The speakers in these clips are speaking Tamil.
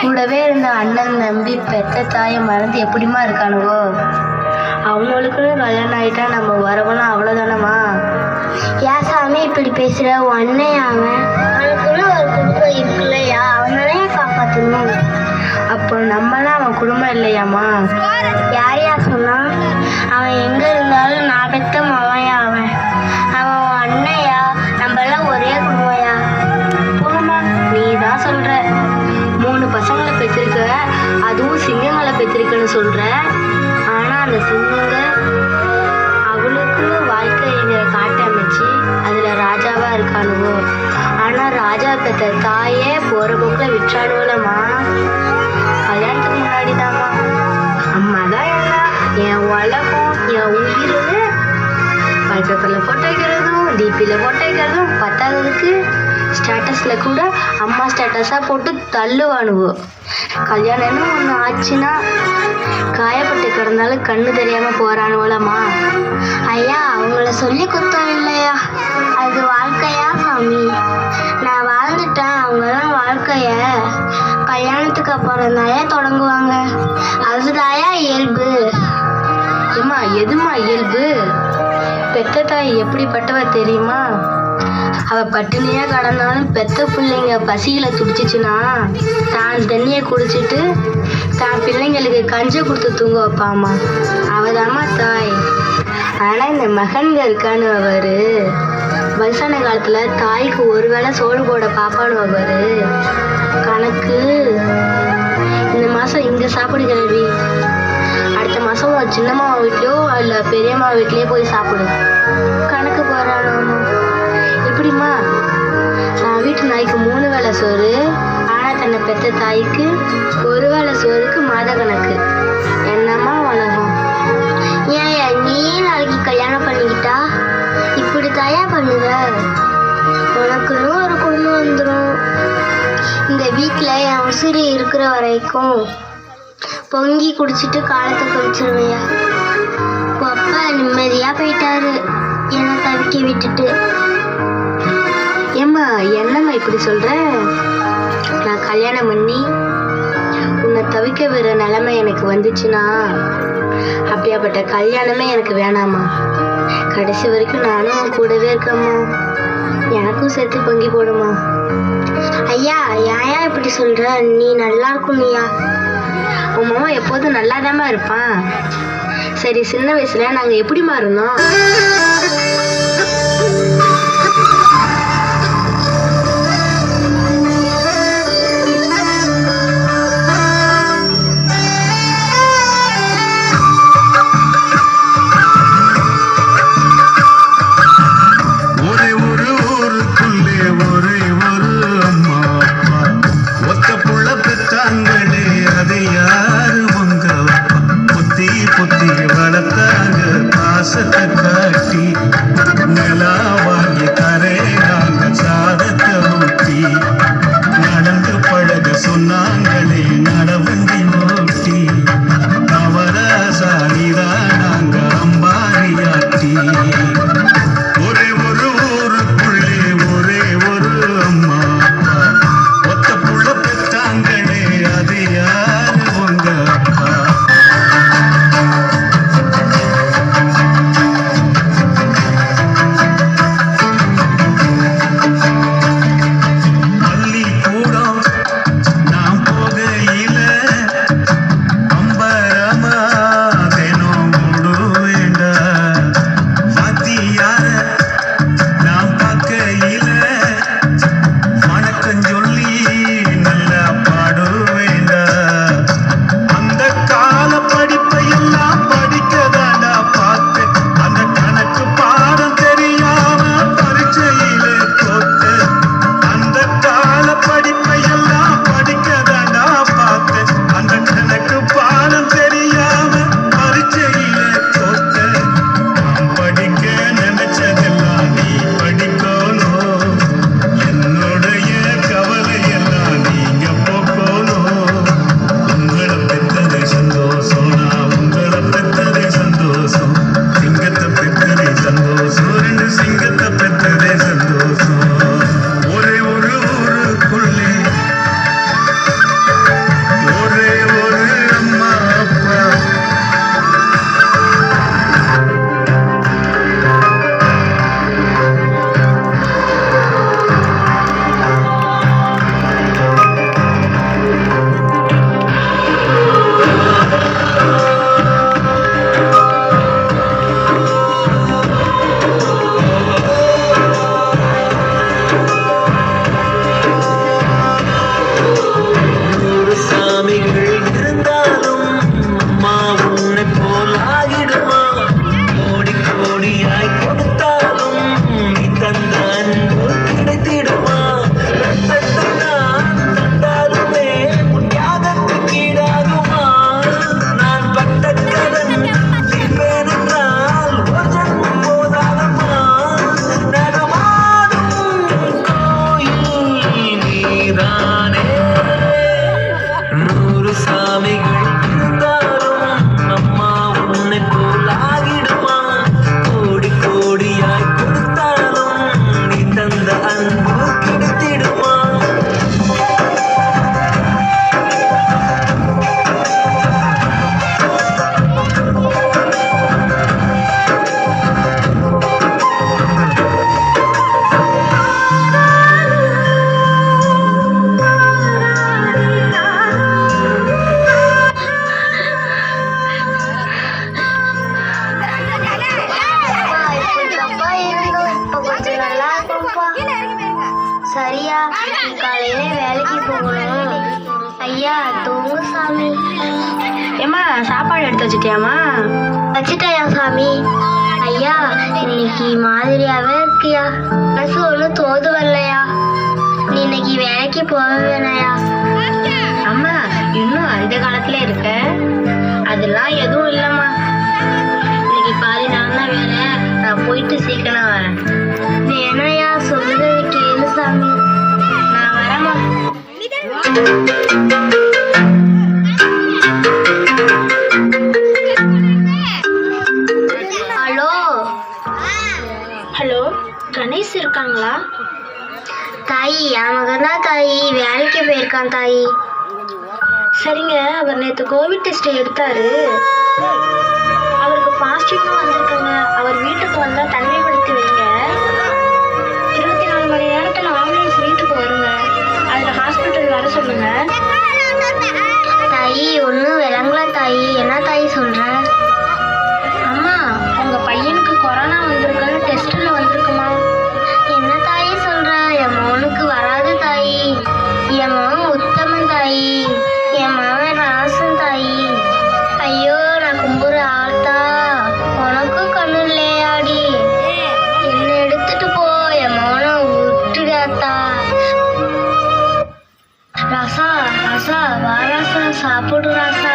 கூடவே இருந்த அண்ணன் நம்பி பெத்த தாயை மறந்து எப்படிமா இருக்கானுவோ? அவங்களுக்குன்னு கல்யாணம் ஆயிட்டா நம்ம வரவெல்லாம் அவ்வளோதானம்மா? ஏன் சாமி இப்படி பேசுற? உன் அண்ணன் அவன், அவனுக்குன்னு ஒரு குடும்பம் இருக்குல்லையா? அவனாலே காப்பாற்றணும். அப்போ நம்மளாம் அவன் குடும்பம் இல்லையாம்மா? யாரையா சொன்னா? அவன் எங்க இருந்தாலும் நான் பெத்த மவன்யா. அவன் அவன் உன் அண்ணையா? நம்ம எல்லாம் ஒரே குடும்பம்யா. போமா, நீ தான் சொல்ற. 3 பசங்களை பெற்றிருக்க, அதுவும் சிங்கங்களை பெற்றிருக்குன்னு சொல்ற. ஆனா அந்த சிங்கங்க அவளுக்குன்னு வாழ்க்கைங்கிற காட்டை அமைச்சு அதுல ராஜாவா இருக்கானுவோ. ஆனா ராஜா பெற்ற தாயே போற போக்குல விற்றானுவலம்மா. கல்யாணத்துக்கு முன்னாடிதாம்மா அம்மா தான் எல்லாம், என் உலகம், என் உயிர்னு வால்பேப்பர்ல போட்டோ வைக்கிறதும் டிபியில போட்டோ வைக்கிறதும் பத்தாததுக்கு ஸ்டேட்டஸ்ல கூட அம்மா ஸ்டேட்டஸா போட்டு தள்ளுவானுவோம். கல்யாணம்னு ஒன்று ஆச்சுன்னா காயப்பட்டு கிடந்தாலும் கண்ணு தெரியாம போறானுவலம்மா. ஐயா, அவங்கள சொல்லி குத்தம் இல்லையா? அது வாழ்க்கையா சாமி? நான் வாழ்ந்துட்டேன். அவங்கெல்லாம் வாழ்க்கைய கல்யாணத்துக்கு அப்புறம் தாயா தொடங்குவாங்க. அதுதாயா இயல்பு. ஏம்மா, எதுமா இயல்பு? பெத்த தாய் எப்படிப்பட்டவ தெரியுமா? அவ பட்டினியா கடந்தாலும் பெத்த பிள்ளைங்க பசியில துடிச்சிச்சுன்னா தான் தண்ணியை குடிச்சிட்டு தான் பிள்ளைங்களுக்கு கஞ்ச கொடுத்து தூங்க வைப்பாமா. அவதாம்மா தாய். ஆனா இந்த மகன்க இருக்கான்னு அவரு வயசான காலத்துல தாய்க்கு ஒருவேளை சோறு போட பாப்பான்னு அவரு கணக்கு. இந்த மாசம் இங்க சாப்பிடு கிளவி, அடுத்த மாசம் சின்னம்மா வீட்லயோ இல்ல பெரியம்மா வீட்லயே போய் சாப்பிடு கணக்கு போறானோ. எப்படிம்மா? நான் வீட்டு நாய்க்கு 3 வேளை சோறு, ஆனா தன்னை பெத்த தாய்க்கு 1 வேளை சோறுக்கு மாத கணக்கு. என்னம்மா உலகம்? ஏன் நீ நாளைக்கு கல்யாணம் பண்ணிக்கிட்டா இப்படி தாயா பண்ணுவ? உனக்குன்னு ஒரு குடும்பம் வந்துடும். இந்த வீட்டுல என் உசிரி இருக்கிற வரைக்கும் பொங்கி குடிச்சிட்டு காலத்தை கழிச்சிருவையா. அப்பா நிம்மதியா போயிட்டாரு என்னை தவிக்க விட்டுட்டு. ஏம்மா, என்னம்மா இப்படி சொல்ற? நான் கல்யாணம் பண்ணி உன்னை தவிக்க விடுற நிலைமை எனக்கு வந்துச்சுன்னா அப்படியாப்பட்ட கல்யாணமே எனக்கு வேணாமா. கடைசி வரைக்கும் நானும் கூடவே இருக்கம்மா. எனக்கும் சேர்த்து பொங்கி போடுமா. ஐயா, ஏயா இப்படி சொல்ற? நீ நல்லா இருக்கும்யா. உன் மாமா எப்போதும் நல்லாதாம்மா இருப்பான். சரி, சின்ன வயசுல நாங்க எப்படிமா இருந்தோம்? வளர்த்தாங்க பாசத்தை காட்டி நிலா வாங்கி தரேன் காலையில வேலைக்கு போகணும். ஐயா தூங்கு சாமி. ஏம்மா சாப்பாடு எடுத்து வச்சுட்டியாம்மா? வச்சுட்டயா சாமி. ஐயா இன்னைக்கு மாதிரியாவே இருக்கியா, மனசு ஒன்றும் தோது வரலையா, நீ இன்னைக்கு வேலைக்கு போக வேணாயா? அம்மா இன்னும் அந்த காலத்துல இருக்க, அதெல்லாம் எதுவும் இல்லம்மா. இன்னைக்கு பாதி நாள் தான் வேலை, நான் போயிட்டு சீக்கிரம் வரேன். நீ என்னையா சொல்லுறது கேளு சாமி. நான் வரேம்மா. ஹலோ ஹலோ, கணேஷ் இருக்காங்களா? தாயி என் மகன் தான் தாயி, வேலைக்கு போயிருக்கான் தாயி. சரிங்க, அவர் நேற்று கோவிட் டெஸ்ட் எடுத்தாரு, அவருக்கு பாசிட்டிவ்னு வந்திருக்குங்க. அவர் வீட்டுக்கு வந்தால் தனிமைப்படுத்தி வைங்க. 24 மணி நேரத்தில் ஆம்புலன்ஸ் வீட்டுக்கு வருங்க. அதில் ஹாஸ்பிட்டல் வர சொல்லுங்க. தாயி ஒன்றும் விளங்கல தாயி, என்ன தாயி சொல்ற? அம்மா, உங்கள் பையனுக்கு கொரோனா வந்திருக்குன்னு டெஸ்ட்டில் வந்திருக்குமா? என்ன தாயி சொல்ற? என் மகனுக்கு வராது தாயி. என் மகன் உத்தமன் தாயி, என் மகன் ராசன் தாயி. ஐயோ நான் கும்புற ஆத்தா, உனக்கும் கண்ணு இல்லையாடி? என்ன எடுத்துட்டு போ, என் மகனை விட்டுடாத்தா. ராசா ராசா வா ராசா, சாப்பிடு ராசா.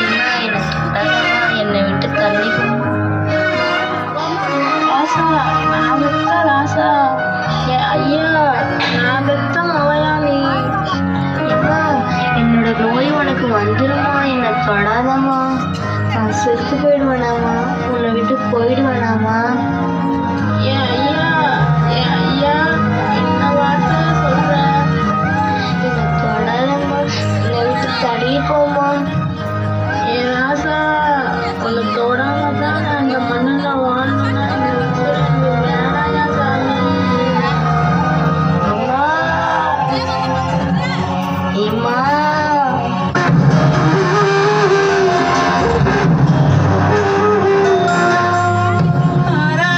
என்ன எனக்கு தொடாதம்மா, என்னை விட்டு தள்ளி போ. ராசா, நான் பெத்த ராசா, ஐயா நான் பெத்த மவையா நீ. அம்மா, என்னோட நோய் உனக்கு வந்துருமா, என்னை தொடாதம்மா. நான் செத்து போயிடுவேனாமா, உன்னை விட்டு போயிடுவேனாமா? ஏன் ஐயா என்ன வார்த்தை சொல்ற? என்னை தொடாதம்மா, என்னை விட்டு தள்ளி போமா. ஏ ராசா, உன்னை தொடாம தான் நான் இந்த மண்ணில் வாழணும்னா வேணாயா சாமி. அம்மா ஏம்மா. ஆரா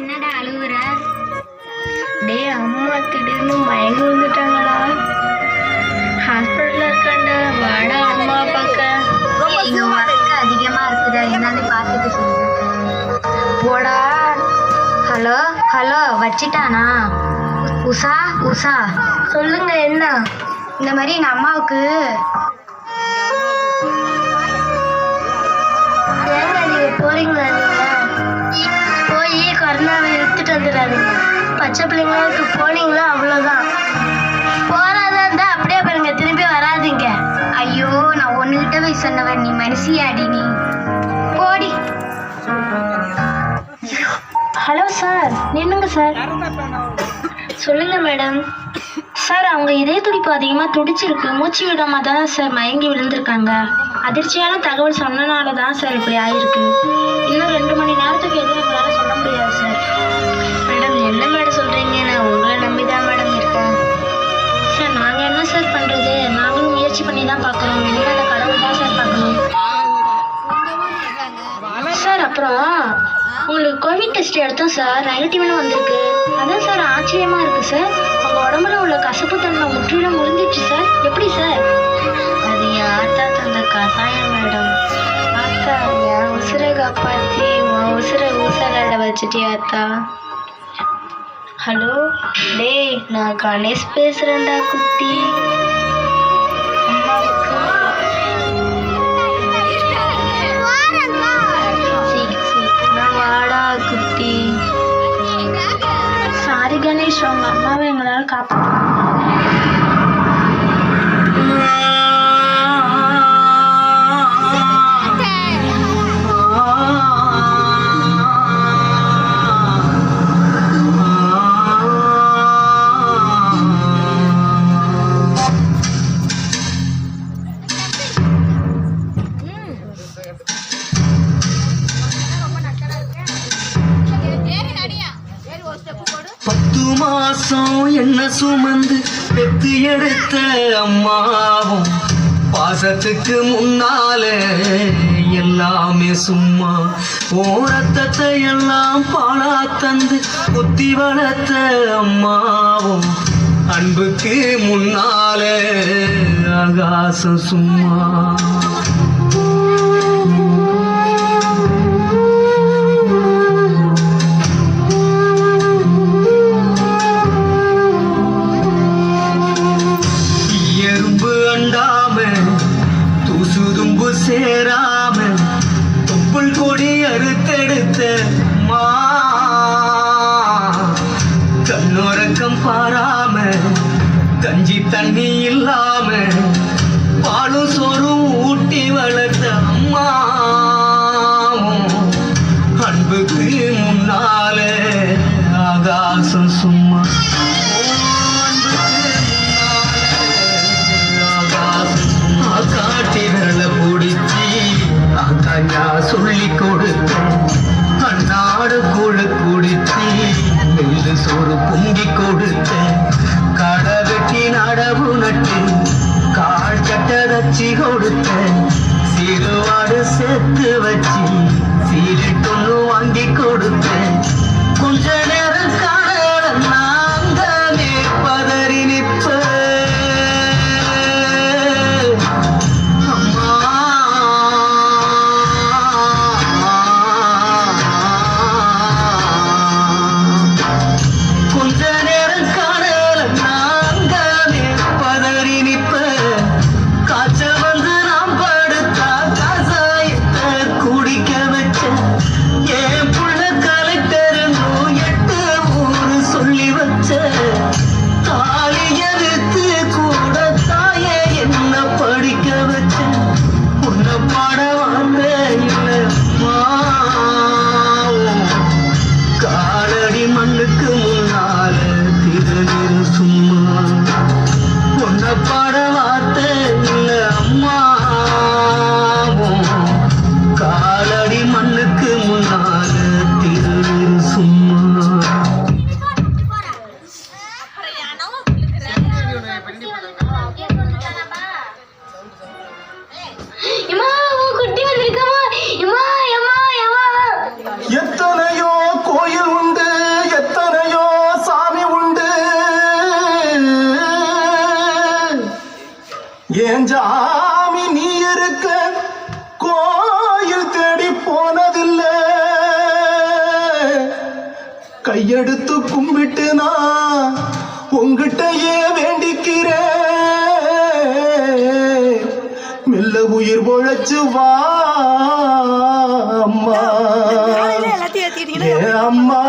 என்னடா அழுவுற? டேய் அம்மா திடீர்னு மயங்கி விழுந்துட்டாங்கடா. ஹாஸ்பிட்டல்ல இருக்காண்டா, வாடா அம்மா பார்க்க. இங்க ஒர்க் அதிகமா இருக்குதா, என்னன்னு பார்த்துட்டு சொல்லுங்க. போடா. ஹலோ ஹலோ, வச்சிட்டானா? உஷா உஷா, சொல்லுங்க என்ன? இந்த மாதிரி எங்கள் அம்மாவுக்கு ஏங்க நீங்க போறீங்களா? நீங்க போய் கொரோனாவை எடுத்துட்டு வந்துடாதீங்க. பச்சை பிள்ளைங்களுக்கு போனீங்களா அவ்வளோதான். போறாதா இருந்தா அப்படியே பாருங்க, திரும்பி வராதீங்க. ஐயோ, நான் ஒன்றுகிட்ட போய் சொன்னவன், நீ மனசியாடி நீ போடி. ஹலோ சார், நின்னுங்க சார். சொல்லுங்க மேடம். சார் அவங்க இதய துடிப்பு அதிகமாக துடிச்சிருக்கு, மூச்சு விடாம தான் சார் மயங்கி விழுந்திருக்காங்க. அதிர்ச்சியான தகவல் சொன்னனால தான் சார் இப்படி ஆயிருக்கு. இன்னும் 2 மணி நேரத்துக்கு எதுவும் எங்களால் சொல்ல முடியாது சார். மேடம் என்ன மேடம் சொல்கிறீங்க? நான் உங்களை நம்பி தான் மேடம் இருக்கேன். சார் நாங்கள் என்ன சார் பண்ணுறது? நாங்களும் முயற்சி பண்ணி தான் பார்க்குறோம். இனிமேல் அந்த கடவுள் தான் சார் பார்க்கணும். சார் அப்புறம் உங்களுக்கு கோவிட் டெஸ்ட் எடுத்தோம் சார், நெகட்டிவ்னு வந்திருக்கு. அதான் சார் ஆச்சரியமாக இருக்குது சார். உங்கள் உடம்புல உள்ள கசப்புத்தன்மை முற்றிலும் முடிஞ்சிடுச்சு சார். எப்படி சார்? அது என் ஆத்தா தந்த கசாயம் மேடம். ஆத்தா, என் உசுரை காப்பாற்றி உன் உசுரை ஊசலாட வச்சுட்டியா ஆத்தா? ஹலோ டேய், நான் கணேஷ் பேசுகிறேன்டா குட்டி. வாடா குட்டி. சாரி கணேஷ், உங்க அம்மாவை எங்களால் காப்பாற்ற பத்து மாசம் என்ன சுமந்து பெத்து எடுத்த அம்மாவும் பாசத்துக்கு முன்னால எல்லாமே சும்மா. ஓ ரத்தத்தை எல்லாம் பாலா தந்து ஒத்தி வளர்த்த அம்மாவும் அன்புக்கு முன்னால ஆகாசம் சும்மா. சேராம தொப்புள் கொடி அறுத்தெடுத்த மா, கண்ணுறக்கம் பாராம கஞ்சி தண்ணி இல்லாம பாலும் சோறும் ஊட்டி வளர்த்த அம்மா அன்புக்கு முன்னால ஆகாசம் சும்மா. காட்டி விரல பிடிச்சி அக்கா சொல்லி கொடுத்த அண்ணாடு கூழு குடிச்சி நெல்லு சோறு பொங்கி கொடுத்த கடை வெட்டி நடவு நட்டு கால் சட்டை தச்சி கொடுத்த சிறுவாடு சேர்த்து வச்சு சீரிட்டொன்னு வாங்கி கொடுத்த கொஞ்ச நேரம் காண நாங்க பதறி நிற்ப. எத்தனையோ கோயில் உண்டு சாமி நீ இருக்க கோயில் தேடி போனதில்லை கையெடுத்து கும்பிட்டு நான் உங்கிட்டயே வேண்டிக்கிறேன் மெல்ல உயிர் பொழைச்சு வா அம்மா ஏ அம்மா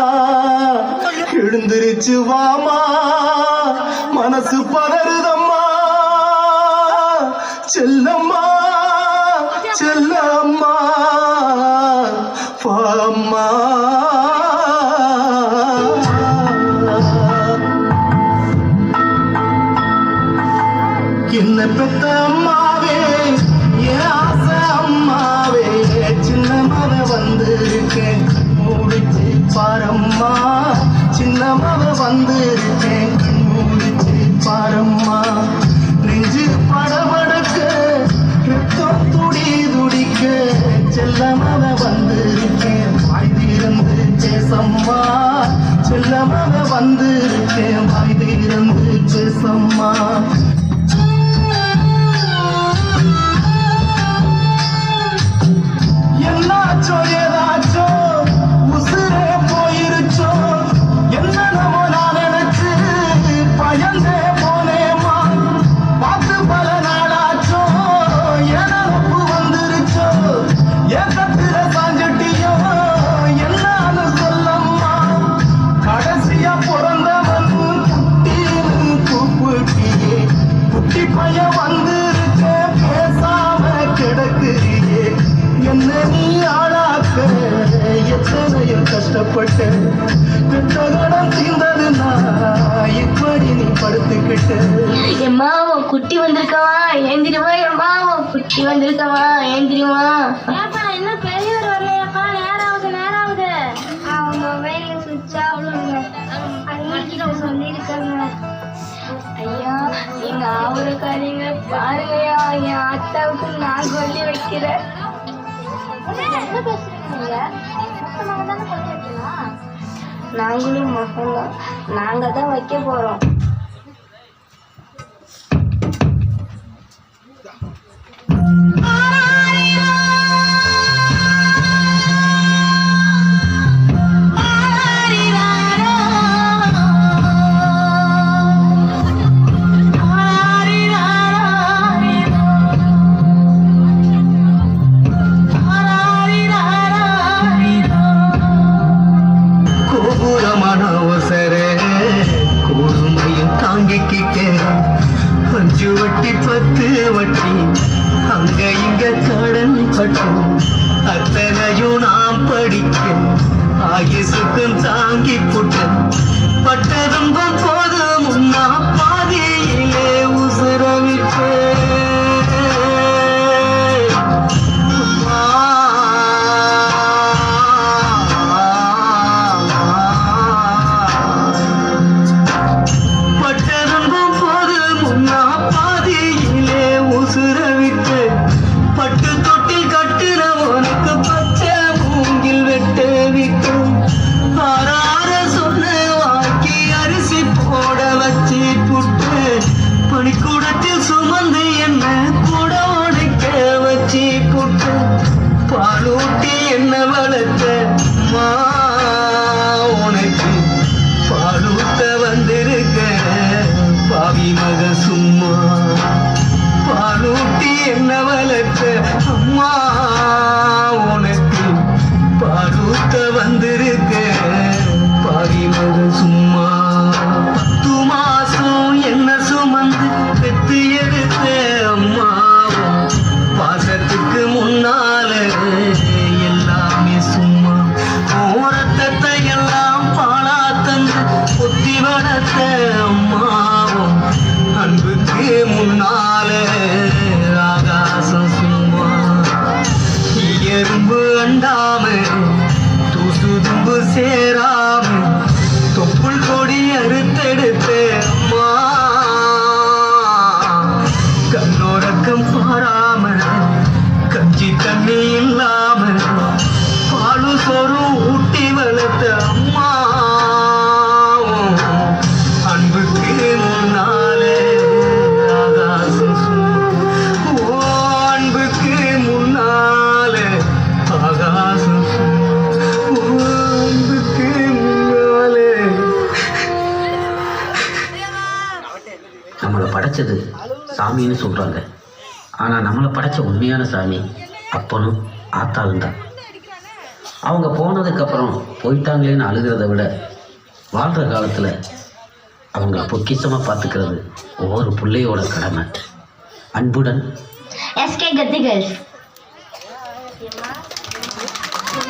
எழுந்திருச்சு வாமா மனசு பதறுதம்மா செல்லம்மா செல்லம்மா பாம்மா என்ன பெத்த அம்மாவே என் ஆசை அம்மாவே சின்ன மக வந்திருக்கேன் மூடிச்சு பாரம்மா சின்ன மக வந்திருக்கேன் மூடிச்சு பாரம்மா நெஞ்சு படபடக்க ரத்தம் துடி துடிக்க செல்ல மக வந்திருக்கேன் வாய் திறந்து பேசம்மா செல்ல மக வந்திருக்கேன் வாய் திறந்து பேசம்மா என்னாச்சோ ஏதாச்சோ உசுரே போயிருச்சோ என்ன நம்ம நான் நினைச்சு பயந்தே போனேமா பார்த்து பல நாளாச்சோ என ஒப்பு வந்துருச்சோ ஏக்கத்தில சாஞ்சிட்டியோ என்னான்னு சொல்லம்மா கடைசியா பிறந்தவன் குட்டின்னு கூப்பிட்டியே குட்டி பையன் வந்துருச்சே பேசாம கிடக்குறியே என்ன நீ ஆளாக்க எத்தனையோ கஷ்டப்பட்ட பெற்றகடம் தீர்ந்ததுன்னா இப்படி நீ படுத்துக்கிட்ட எம்மா உன் குட்டி வந்திருக்கவா ஏந்திரிமா எம்மா உன் குட்டி வந்திருக்கவா ஏந்திரிமா இன்னும் பெரியவர் வரலையாப்பா நேராகுது அவன் மொபைல்ல சுவிட்ச் ஆகணுங்க அன்னைக்கு சொல்லியிருக்காங்க ஐயா எங்க ஆவுறக்காரங்க பாருங்கய்யா என் அத்தாவுக்கு நான் சொல்லி வைக்கிறேன் என்ன பேசுறீங்க தானே சொல்லி வைக்கலாம் நாங்களும் மகன்தான் நாங்க தான் வைக்க போறோம் கோபுரமான அவசரே கொடுமையும் தாங்கிக்கிட்டே 5 வட்டி 10 வட்டி அங்க இங்க கடன் பட்டும் அத்தனையும் நாம் படிக்க ஆயுசுக்கும் தாங்கி புட்டன் பட்டதும் போது முன்னா பாதியிலே உசுரவிட்டு பட்டு தொட்டில் கட்டுற உனக்கு பச்சை மூங்கில் வெட்டு விக்கும் ஆறார சொன்ன வாக்கி அரிசி போ படைச்சது சாமின்னு சொல்கிறாங்க. ஆனால் நம்மளை படைச்ச உண்மையான சாமி அப்பனும் ஆத்தாளும் தான். அவங்க போனதுக்கப்புறம் போயிட்டாங்களேன்னு அழுகிறத விட வாழ்கிற காலத்தில் அவங்க பொக்கிஷமாக பார்த்துக்கிறது ஒவ்வொரு பிள்ளையோட கடமை. அன்புடன் எஸ்கே கத்திகள்.